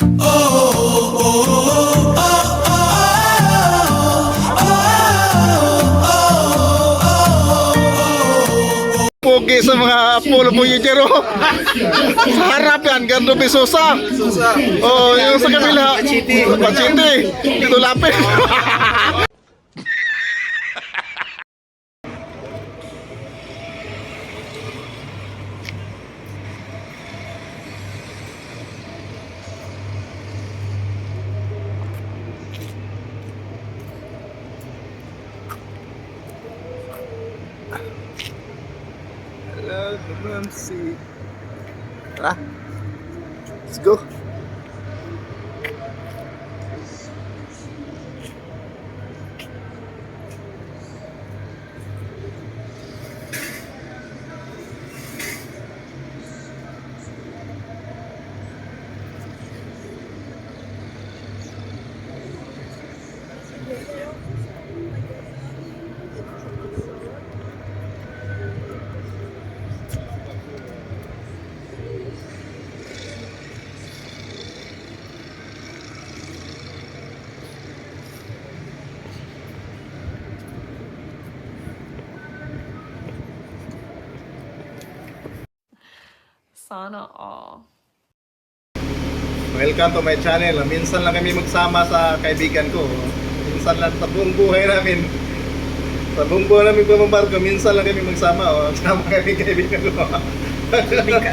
Pogi sa mga polo boyero. Sa harap yan, Gardo Bisosa. Oh, yung sa kabila. Pachiti. Dito lapit. Hello, Mamsi. Tara. Let's go. Sana all. Welcome to my channel. Minsan lang kami magsama sa kaibigan ko. Minsan lang sa buong buhay namin. Sa buong buhay namin pamambarko, minsan lang kami magsama. Sama kami kaibigan ko. Sabi ka,